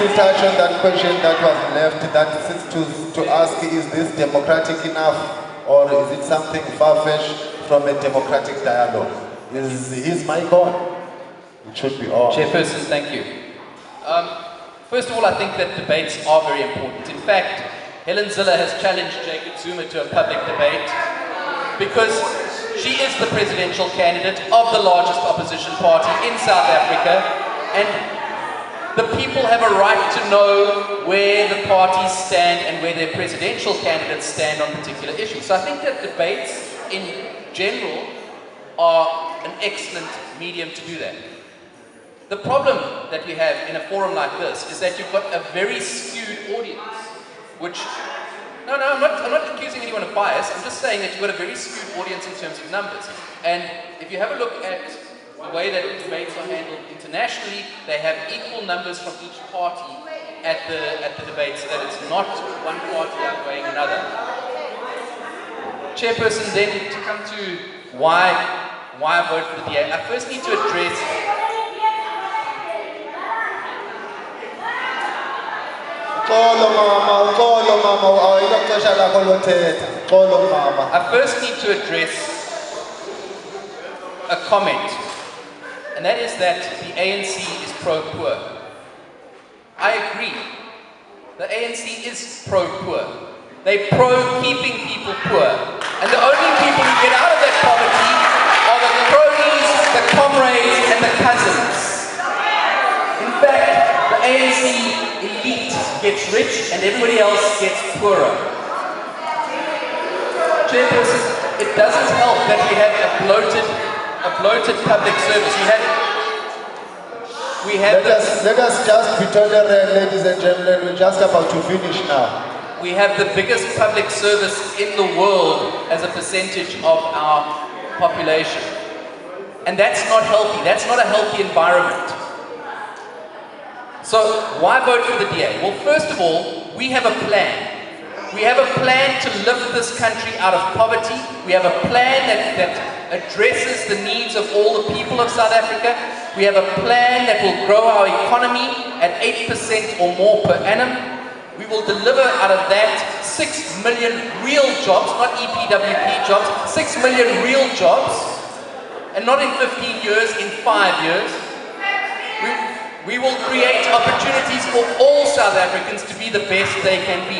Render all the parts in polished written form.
to touch on that question that was left, that to ask, is this democratic enough, or is it something far-fetched from a democratic dialogue? Is his mic on? It should be on. Chairperson, thank you. First of all, I think that debates are very important. In fact, Helen Zille has challenged Jacob Zuma to a public debate because she is the presidential candidate of the largest opposition party in South Africa, and the people have a right to know where the parties stand and where their presidential candidates stand on particular issues. So I think that debates in general are an excellent medium to do that. The problem that we have in a forum like this is that you've got a very skewed audience, which, I'm not accusing anyone of bias, I'm just saying that you've got a very skewed audience in terms of numbers. And if you have a look at the way that debates are handled internationally, they have equal numbers from each party at the debate, so that it's not one party outweighing another. Chairperson, then to come to why I vote for the DA, I first need to address I first need to address a comment, and that is that the ANC is pro-poor. I agree. The ANC is pro-poor. They're pro-keeping people poor. And the only people who get out of that poverty are the cronies, the comrades, and the cousins. In fact, the ANC elite gets rich and everybody else gets poorer. Chairperson, it doesn't help that we have a bloated public service. Let us just be tolerant, ladies and gentlemen. We're just about to finish now. We have the biggest public service in the world as a percentage of our population. And that's not healthy. That's not a healthy environment. So why vote for the DA? Well, first of all, we have a plan. We have a plan to lift this country out of poverty. We have a plan that addresses the needs of all the people of South Africa. We have a plan that will grow our economy at 8% or more per annum. We will deliver out of that 6 million real jobs, not EPWP jobs, 6 million real jobs, and not in 15 years, in 5 years. We will create opportunities for all South Africans to be the best they can be.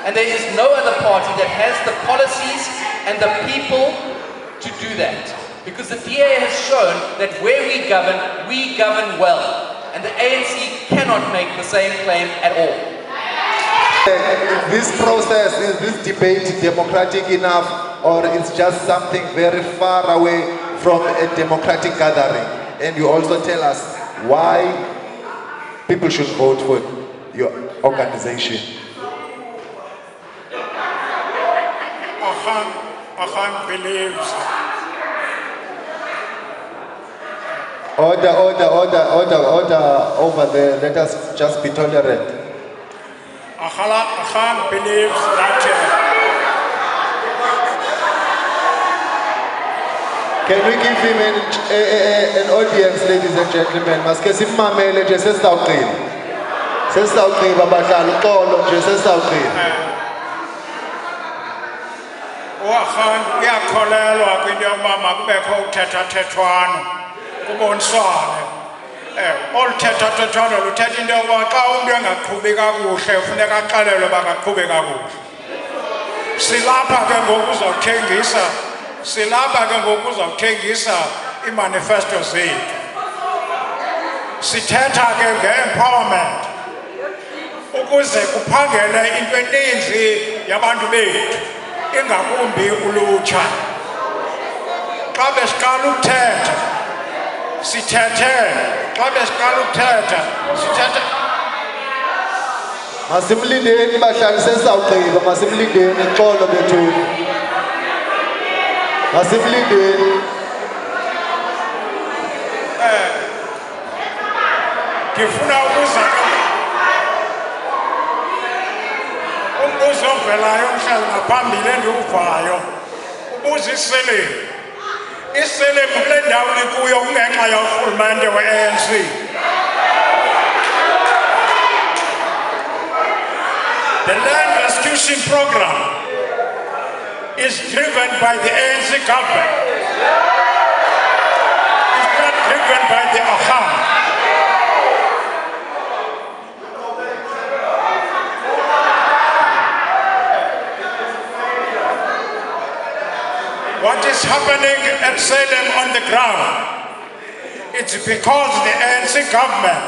And there is no other party that has the policies and the people to do that. Because the DA has shown that where we govern well. And the ANC cannot make the same claim at all. This process, is this debate democratic enough, or it's just something very far away from a democratic gathering? And you also tell us why people should vote for your organization. Agang believes. Order over there. Let us just be tolerant. Agang believes that. Can we give him an audience, ladies and gentlemen? Maske simamele nje sesizawugqiba. Sesizawugqiba badlala uxolo nje sesizawugqiba. Agang uyakholelwa kwinto yokuba makubekho uthethathethwano kuboniswane. Olu thethathethwano luthetha into yokuba xa umntu engaqhubi kakuhle ufuneka axelelwe uba akaqhubi kakuhle. Silapha ke ngoku uzawuthengisa imanifesto zethu. Sithetha ke nge-empowerment ukuze kuphangele into eninzi yabantu bethu, ingakumbi ulutsha. Xa besiqala ukuthetha Masimlindeni bahlali sesizawugqiba, masimlindeni xolo bethuni. Masimlindeni. Ngifuna ukuza umbuzo ovelayo mhlali ngaphambili endiwuvayo. Ubuza iselemu kule ndawo nikuyo kungenxa yorhulumente we-ANC. The land restitution program is driven by the ANC government. It's not driven by the Aham. What is happening at Salem on the ground? It's because the ANC government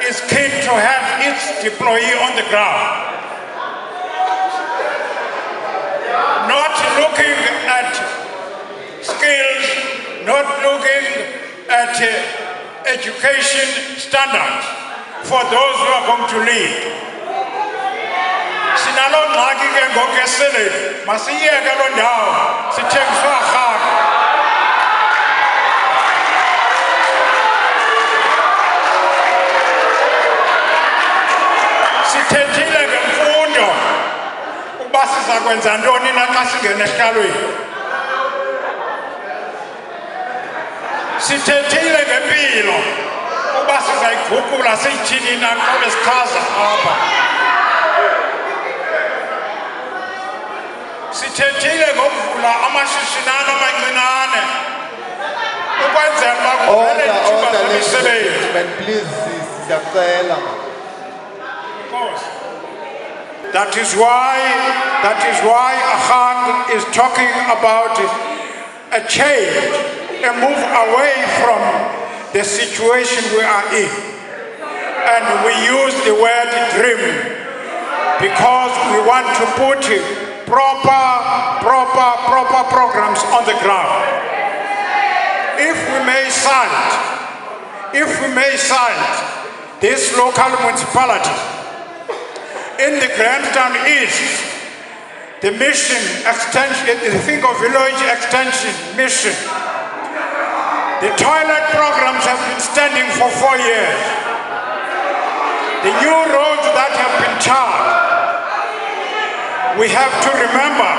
is keen to have its deployee on the ground. Not looking at skills, not looking at education standards for those who are going to lead. Sinalo ngaki ke ngokesele masiyeke lo ndawo sithengiswa khona. Sithethile ngemfundo ukuba sizakwenza ntoni naxa singena ehlalweni. Sithethile ngempilo ukuba sizayiguqula siyithini naxa besichaza apha. Sithethile ngokuvula amashishinana amancinane ukwenzela uba kuvele ithuba zemisebenzi. Please, siyacela. That is why Agang is talking about a change, a move away from the situation we are in. And we use the word dream because we want to put proper programs on the ground. If we may cite this local municipality, in the Grahamstown East, the mission extension, the Fingo village extension mission, the toilet programs have been standing for 4 years. The new roads that have been tarred, we have to remember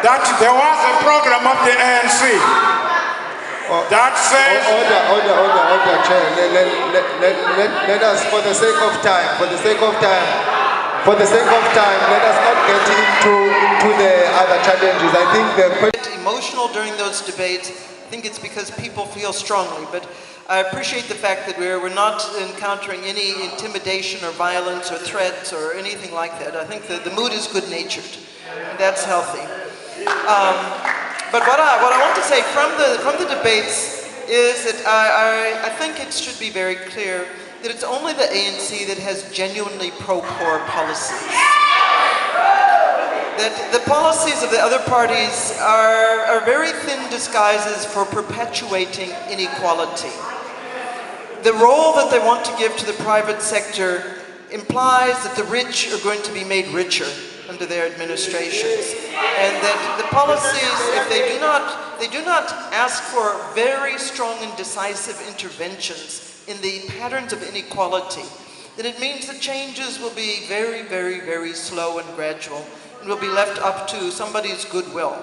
that there was a program of the ANC that says... Order, Chair. Let us, for the sake of time, let us not get into the other challenges. I think the question... Emotional during those debates, I think it's because people feel strongly, but I appreciate the fact that we're not encountering any intimidation or violence or threats or anything like that. I think the mood is good-natured, and that's healthy. But what I want to say from the debates is that I think it should be very clear that it's only the ANC that has genuinely pro-poor policies. That the policies of the other parties are very thin disguises for perpetuating inequality. The role that they want to give to the private sector implies that the rich are going to be made richer under their administrations, and that the policies, if they do not ask for very strong and decisive interventions in the patterns of inequality, then it means that changes will be very, very, very slow and gradual, and will be left up to somebody's goodwill.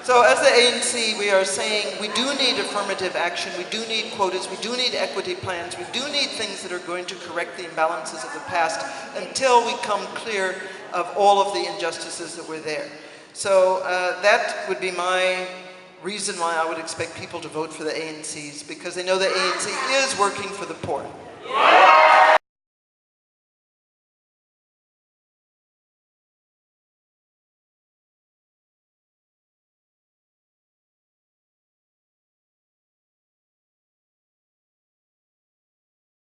So as the ANC, we are saying we do need affirmative action, we do need quotas, we do need equity plans, we do need things that are going to correct the imbalances of the past until we come clear of all of the injustices that were there. So that would be my reason why I would expect people to vote for the ANCs, because they know the ANC is working for the poor.